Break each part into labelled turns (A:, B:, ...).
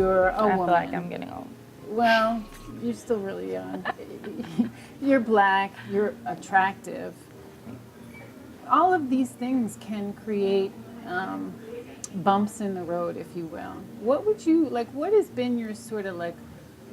A: you're a woman.
B: I feel like I'm getting old.
A: Well, you're still really young. You're black, you're attractive. All of these things can create bumps in the road, if you will. What would you, like, what has been your sort of like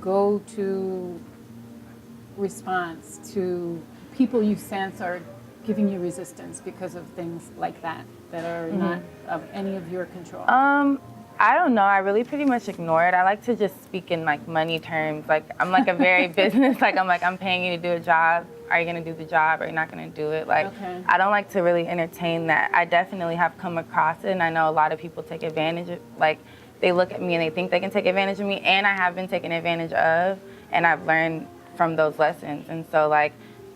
A: go-to response to people you sense are giving you resistance because of things like that are not of any of your control?
B: I don't know. I really pretty much ignore it. I like to just speak in like money terms. Like I'm like a very business. Like I'm paying you to do a job. Are you gonna do the job? Or are you not gonna do it? Like I don't like to really entertain that. I definitely have come across it, and I know a lot of people take advantage of. Like they look at me and they think they can take advantage of me, and I have been taken advantage of, and I've learned from those lessons. And so like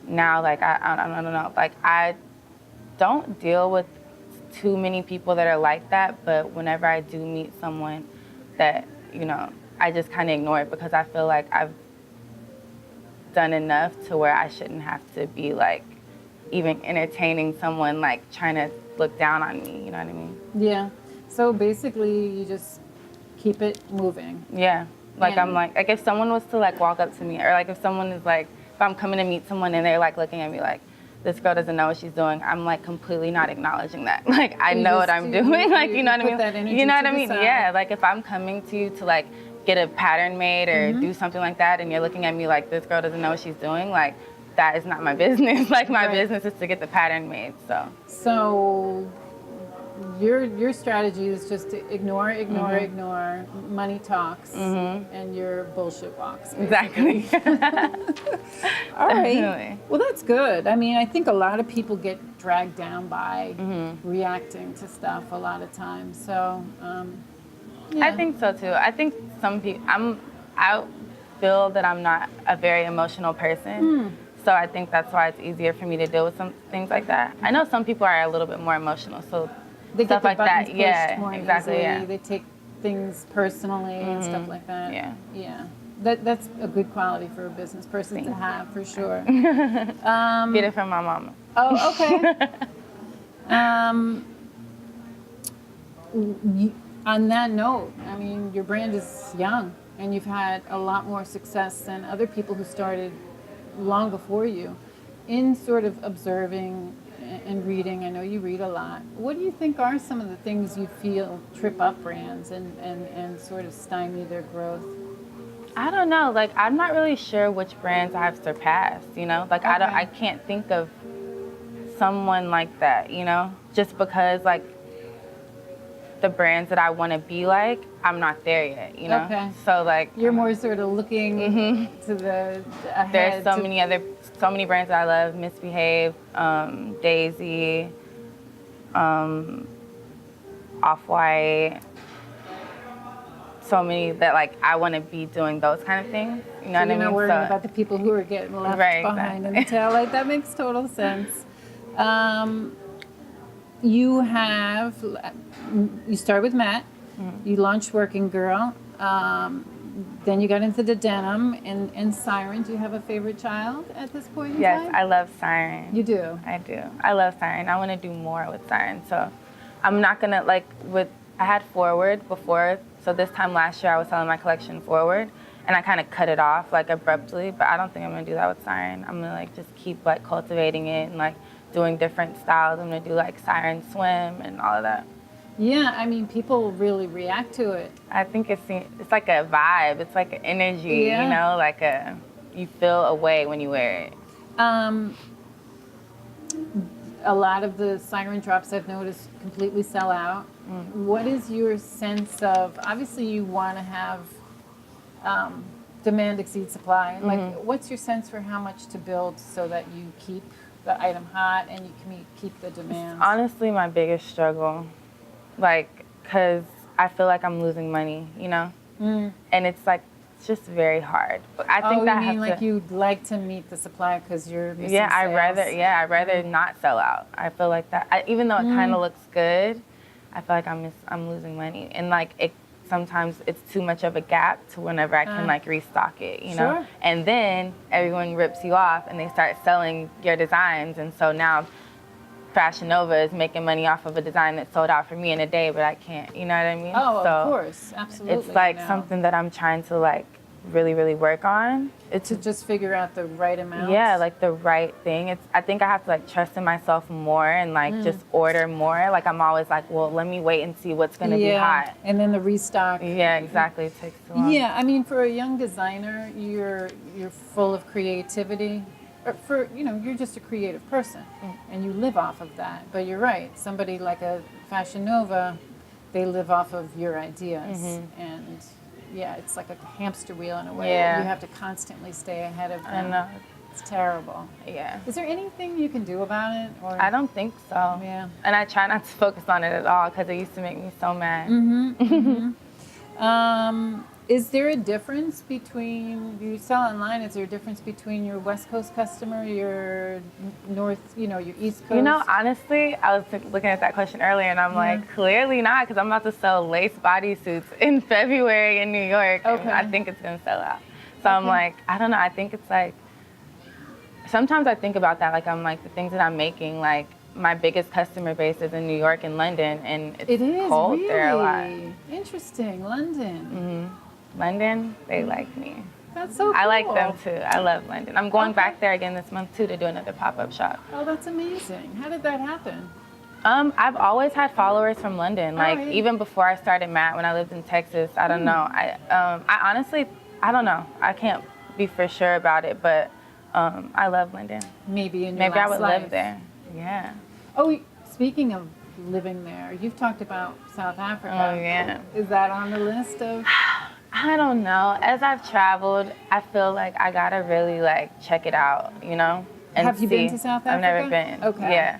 B: now, like I don't know. Like I don't deal with too many people that are like that, but whenever I do meet someone that, you know, I just kind of ignore it because I feel like I've done enough to where I shouldn't have to be like even entertaining someone like trying to look down on me, you know what I mean?
A: Yeah. So basically you just keep it moving.
B: Yeah. Like I'm like if someone was to like walk up to me, or like if someone is like, if I'm coming to meet someone and they're like looking at me like, this girl doesn't know what she's doing, I'm like completely not acknowledging that. Like I know what I'm doing, like you know what I mean? You know what I mean? Yeah, like if I'm coming to you to like get a pattern made or do something like that and you're looking at me like this girl doesn't know what she's doing, like that is not my business. Like my business is to get the pattern made, so.
A: So your strategy is just to ignore, money talks, and your bullshit walks. Basically.
B: Exactly.
A: All right.
B: Definitely.
A: Well, that's good. I mean, I think a lot of people get dragged down by reacting to stuff a lot of times. So, yeah.
B: I think so too. I think some people, I feel that I'm not a very emotional person. So I think that's why it's easier for me to deal with some things like that. I know some people are a little bit more emotional, so
A: they
B: stuff
A: get
B: like that.
A: Yeah, more
B: exactly.
A: Easily.
B: Yeah.
A: They take things personally and stuff like that.
B: Yeah.
A: Yeah. That's a good quality for a business person to have, for sure.
B: Get it from my mama.
A: Oh, okay. On that note, I mean, your brand is young, and you've had a lot more success than other people who started long before you. In sort of observing and reading, I know you read a lot. What do you think are some of the things you feel trip up brands and sort of stymie their growth?
B: I don't know. Like, I'm not really sure which brands I've surpassed, you know? Like, I can't think of someone like that, you know? Just because, like, the brands that I want to be like, I'm not there yet, you know?
A: Okay.
B: So, like...
A: You're more sort of looking to the ahead.
B: There's so many brands that I love. Misbehave, Daisy, Off-White. So many that like I want to be doing those kind of things. You know what I mean?
A: You're not worrying about the people who are getting left behind in the tail. Like that makes total sense. You started with Matt. You launched Working Girl. Then you got into the denim and Siren. Do you have a favorite child at this point in time?
B: Yes, I love Siren.
A: You do?
B: I do. I love Siren. I want to do more with Siren. So I'm not going to, I had Forward before. So this time last year, I was selling my collection Forward. And I kind of cut it off, like, abruptly. But I don't think I'm going to do that with Siren. I'm going to, like, just keep, like, cultivating it and, like, doing different styles. I'm going to do, like, Siren Swim and all of that.
A: Yeah, I mean, people really react to it.
B: I think it's like a vibe. It's like an energy, you know, like you feel a way when you wear it.
A: A lot of the Siren drops I've noticed completely sell out. What is your sense of, obviously you want to have demand exceed supply. Like, what's your sense for how much to build so that you keep the item hot and you can keep the demand?
B: Honestly, my biggest struggle. Like, because I feel like I'm losing money, you know? And it's like, it's just very hard. But I think that
A: you mean like you'd like to meet the supply because you're missing sales?
B: I'd rather not sell out. I feel like that, even though it kind of looks good, I feel like I'm losing money. And like, sometimes it's too much of a gap to whenever I can like restock it, you know?
A: Sure.
B: And then everyone rips you off and they start selling your designs. And so now Fashion Nova is making money off of a design that sold out for me in a day, but I can't, you know what I mean?
A: Oh,
B: so
A: of course, absolutely.
B: it's like something that I'm trying to like really, really work on. It's
A: to just figure out the right amount.
B: Yeah, like the right thing. I think I have to like trust in myself more and like just order more. Like I'm always like, well, let me wait and see what's gonna be hot.
A: And then the restock.
B: Yeah, exactly. It takes too long.
A: Yeah, I mean, for a young designer, you're full of creativity. Or you're just a creative person, and you live off of that. But you're right. Somebody like a Fashion Nova, they live off of your ideas, and yeah, it's like a hamster wheel in a way.
B: Yeah.
A: You have to constantly stay ahead of them.
B: I know.
A: It's terrible.
B: Yeah.
A: Is there anything you can do about it? Or
B: I don't think so.
A: Yeah.
B: And I try not to focus on it at all because it used to make me so mad.
A: Is there a difference between, you sell online, is there a difference between your West Coast customer, your North, your East Coast?
B: You know, honestly, I was looking at that question earlier and I'm like, clearly not, because I'm about to sell lace bodysuits in February in New York.
A: Okay.
B: And I think it's going to sell out. So I'm like, I don't know. I think it's like, sometimes I think about that. Like, I'm like, the things that I'm making, like, my biggest customer base is in New York and London, and it's cold there a lot.
A: Interesting. London.
B: London, they like me.
A: That's so cool.
B: I like them too. I love London. I'm going back there again this month too to do another pop-up shop.
A: Oh, that's amazing. How did that happen?
B: I've always had followers from London. Like even before I started Matte, when I lived in Texas, I don't know. I honestly, I don't know. I can't be for sure about it, but I love London.
A: Maybe in your
B: Maybe I would
A: life.
B: live there. Yeah.
A: Oh, speaking of living there, you've talked about South Africa.
B: Oh yeah.
A: Is that on the list of?
B: I don't know. As I've traveled, I feel like I gotta really like check it out, and
A: Have you been to South Africa?
B: I've never been.
A: Okay.
B: Yeah.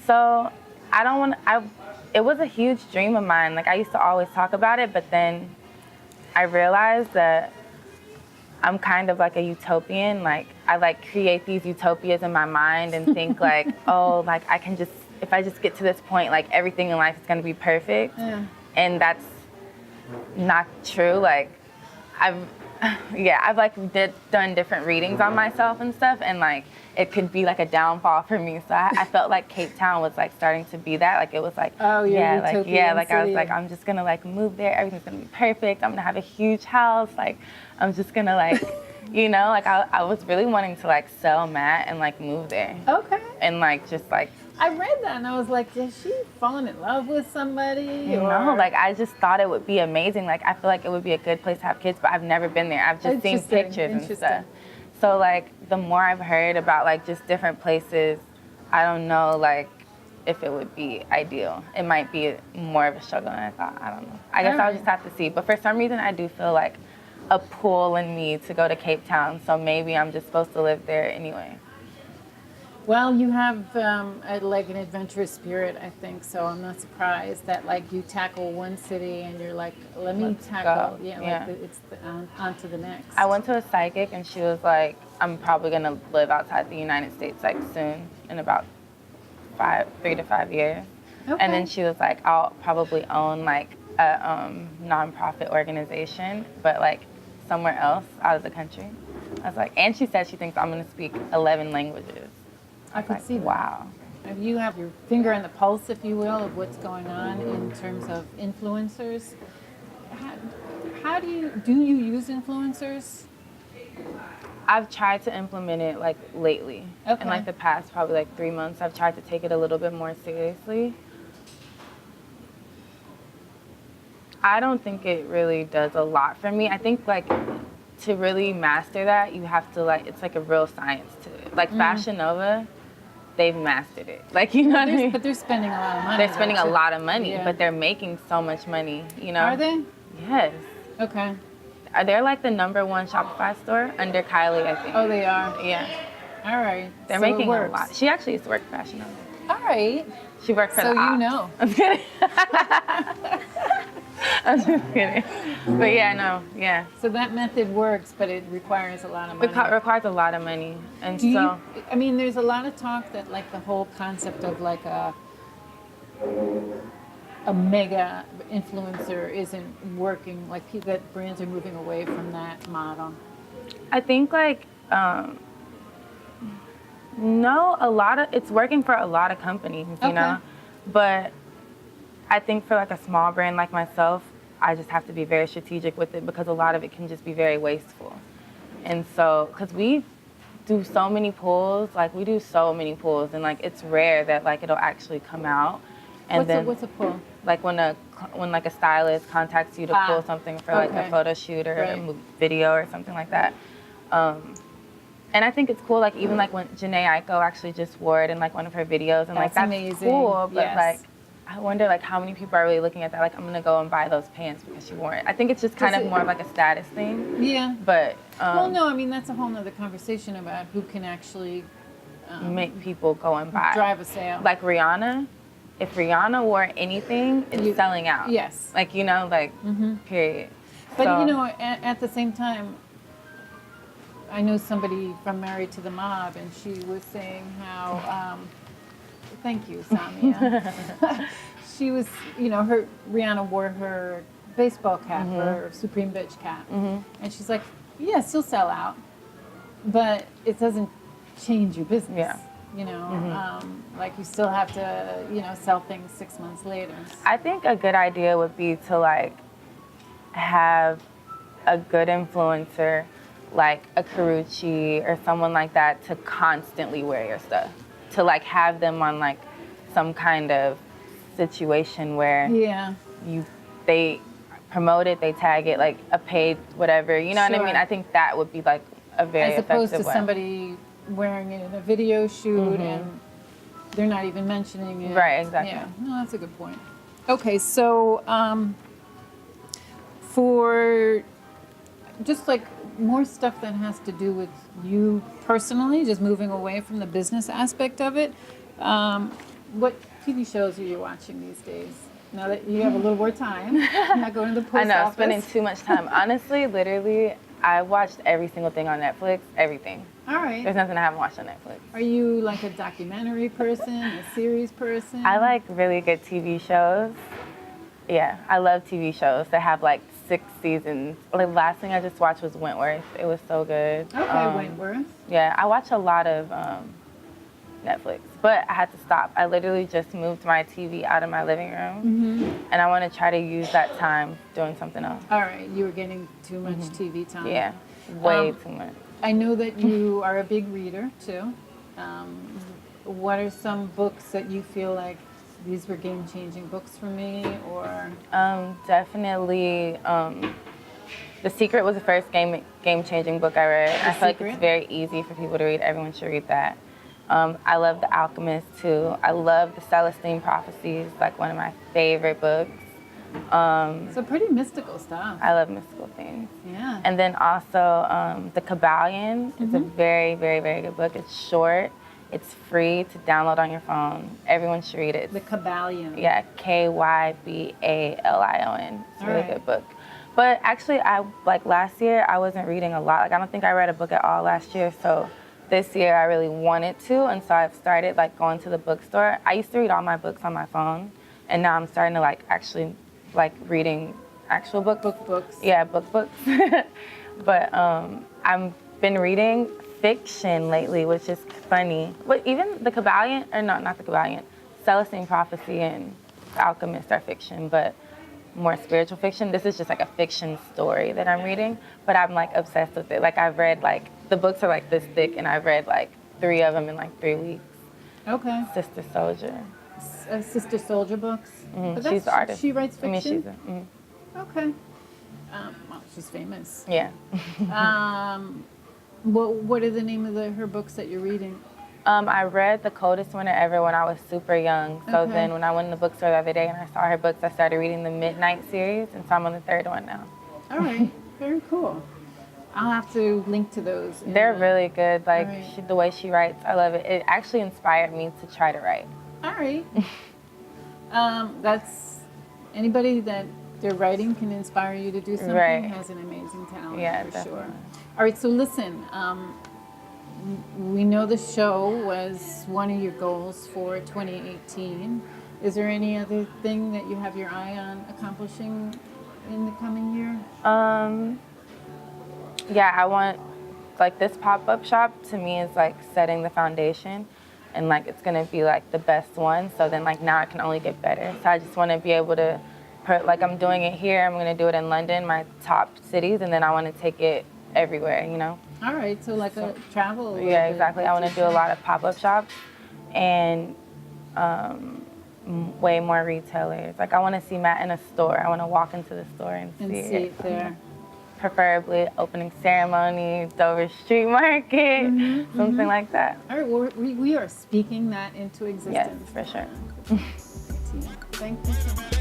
B: So I don't want. It was a huge dream of mine. Like I used to always talk about it, but then I realized that I'm kind of like a utopian. Like I like create these utopias in my mind and think like, oh, like I can just, if I just get to this point, like everything in life is gonna be perfect.
A: Yeah.
B: And that's not true. Like I've like done different readings on myself and stuff, and like it could be like a downfall for me. So I felt like Cape Town was like starting to be that. Like it was like,
A: oh yeah,
B: like I was like, I'm just gonna like move there. Everything's gonna be perfect. I'm gonna have a huge house. Like I'm just gonna like, like I was really wanting to like sell Matte and like move there.
A: Okay.
B: And like just like.
A: I read that and I was like, is she falling in love with somebody?
B: No, like I just thought it would be amazing. Like I feel like it would be a good place to have kids, but I've never been there. I've just seen pictures and stuff. So like the more I've heard about like just different places, I don't know like if it would be ideal. It might be more of a struggle than I thought. I don't know. I guess I'll just have to see. But for some reason I do feel like a pull in me to go to Cape Town. So maybe I'm just supposed to live there anyway.
A: Well, you have like an adventurous spirit, I think. So I'm not surprised that like you tackle one city and you're like, let me tackle, on to the next.
B: I went to a psychic and she was like, I'm probably gonna live outside the United States like soon, in about 3 to 5 years.
A: Okay.
B: And then she was like, I'll probably own like a nonprofit organization, but like somewhere else out of the country. I was like, and she said she thinks I'm gonna speak 11 languages.
A: I could see that.
B: Wow.
A: You have your finger on the pulse, if you will, of what's going on in terms of influencers. How do you use influencers?
B: I've tried to implement it like lately.
A: Okay.
B: In like the past probably like 3 months, I've tried to take it a little bit more seriously. I don't think it really does a lot for me. I think like to really master that, you have to like, it's like a real science to it. Like Fashion Nova, they've mastered it. Like, you know what I mean?
A: But they're spending a lot of money.
B: They're spending a lot of money, but they're making so much money,
A: Are they?
B: Yes.
A: Okay.
B: They're like the #1 Shopify store under Kylie, I think.
A: Oh, they are?
B: Yeah.
A: All right.
B: They're making a lot. She actually used to work for Fashion Nova.
A: All right.
B: She worked for
A: So
B: the ops.
A: you know.
B: I'm kidding. I'm just kidding. But yeah, no, yeah.
A: So that method works, but it requires a lot of money.
B: It requires a lot of money. And
A: I mean, there's a lot of talk that like the whole concept of like a mega influencer isn't working, like that brands are moving away from that model.
B: I think like No, it's working for a lot of companies, you know, but I think for like a small brand like myself, I just have to be very strategic with it because a lot of it can just be very wasteful. And so, because we do so many pulls, like we do so many pulls, and like it's rare that like it'll actually come out. And
A: what's a pull?
B: Like when like a stylist contacts you to pull something for like a photo shoot or a video or something like that. And I think it's cool, like even like when Janae Aiko actually just wore it in like one of her videos, and like that's
A: amazing.
B: Cool, but like I wonder like how many people are really looking at that, like I'm gonna go and buy those pants because she wore it. I think it's just kind of more of like a status thing.
A: Yeah.
B: But
A: well, no, I mean that's a whole nother conversation about who can actually
B: make people go and buy.
A: Drive a sale.
B: Like Rihanna. If Rihanna wore anything, it's selling out.
A: Yes.
B: Like, you know, like, period.
A: But, you know, at the same time, I know somebody from Married to the Mob, and she was saying how, thank you, Samia. She was, you know, Rihanna wore her baseball cap, her Supreme Bitch cap. And she's like, yes, you'll sell out, but it doesn't change your business.
B: Yeah.
A: You know, like you still have to, you know, sell things 6 months later.
B: I think a good idea would be to like have a good influencer, like a Carucci or someone like that, to constantly wear your stuff. To like have them on like some kind of situation where they promote it, they tag it, like a paid whatever. You know what I mean? I think that would be like a very effective way.
A: As opposed to somebody wearing it in a video shoot and they're not even mentioning it.
B: Right, exactly.
A: Yeah, no, that's a good point. Okay, so for just like more stuff that has to do with you personally, just moving away from the business aspect of it, what TV shows are you watching these days? Now that you have a little more time, you're not going to the post office.
B: I know, spending too much time. Honestly, literally, I watched every single thing on Netflix, everything.
A: All right.
B: There's nothing I haven't watched on Netflix.
A: Are you like a documentary person, a series person?
B: I like really good TV shows. Yeah, I love TV shows that have like 6 seasons. Like the last thing I just watched was Wentworth. It was so good.
A: Okay, Wentworth.
B: Yeah, I watch a lot of Netflix, but I had to stop. I literally just moved my TV out of my living room, and I want to try to use that time doing something else.
A: All right, you were getting too much TV time.
B: Yeah, way too much.
A: I know that you are a big reader too. What are some books that you feel like these were game-changing books for me, or?
B: Definitely, The Secret was the first game-changing book I read. I feel like it's very easy for people to read. Everyone should read that. I love The Alchemist too. I love the Celestine prophecies, like one of my favorite books.
A: So pretty mystical stuff.
B: I love mystical things.
A: Yeah.
B: And then also The Kybalion is a very, very, very good book. It's short. It's free to download on your phone. Everyone should read it.
A: The Kybalion.
B: Yeah, Kybalion. It's a really good book. But actually, last year, I wasn't reading a lot. Like, I don't think I read a book at all last year. So this year, I really wanted to. And so I've started, like, going to the bookstore. I used to read all my books on my phone. And now I'm starting to, like, actually, like, reading actual books.
A: Books.
B: Yeah, books. But I've been reading fiction lately, which is funny. But even the Kybalion, or no, not the Kybalion, Celestine Prophecy and The Alchemist are fiction, but more spiritual fiction. This is just like a fiction story that I'm reading, but I'm like obsessed with it. Like I've read like, the books are like this thick, and I've read like 3 of them in like 3 weeks.
A: Okay.
B: Sister Soldier.
A: Sister Soldier books?
B: Mm-hmm. She's the artist.
A: She writes fiction?
B: I mean, she's
A: Okay. Well, she's famous.
B: Yeah.
A: What are the name of her books that you're reading?
B: I read The Coldest Winter Ever when I was super young. So then when I went in the bookstore the other day and I saw her books, I started reading the Midnight series, and so I'm on the 3rd one now. All
A: right. Very cool. I'll have to link to those.
B: They're really good. Like, the way she writes, I love it. It actually inspired me to try to write.
A: All right. That's anybody that their writing can inspire you to do something has an amazing talent, for
B: definitely.
A: sure. All right, so listen, we know the show was one of your goals for 2018. Is there any other thing that you have your eye on accomplishing in the coming year?
B: Yeah, I want like this pop-up shop to me is like setting the foundation, and like it's gonna be like the best one. So then like now it can only get better. So I just want to be able to, like I'm doing it here. I'm gonna do it in London, my top cities, and then I want to take it everywhere. You know.
A: All right. So like a travel.
B: Yeah, exactly. I want to do a lot of pop-up shops, and way more retailers. Like I want to see Matt in a store. I want to walk into the store and see
A: it there.
B: Preferably opening ceremony, Dover Street Market, something like that.
A: All right, well, we are speaking that into existence.
B: Yes, for sure.
A: Thank you so much.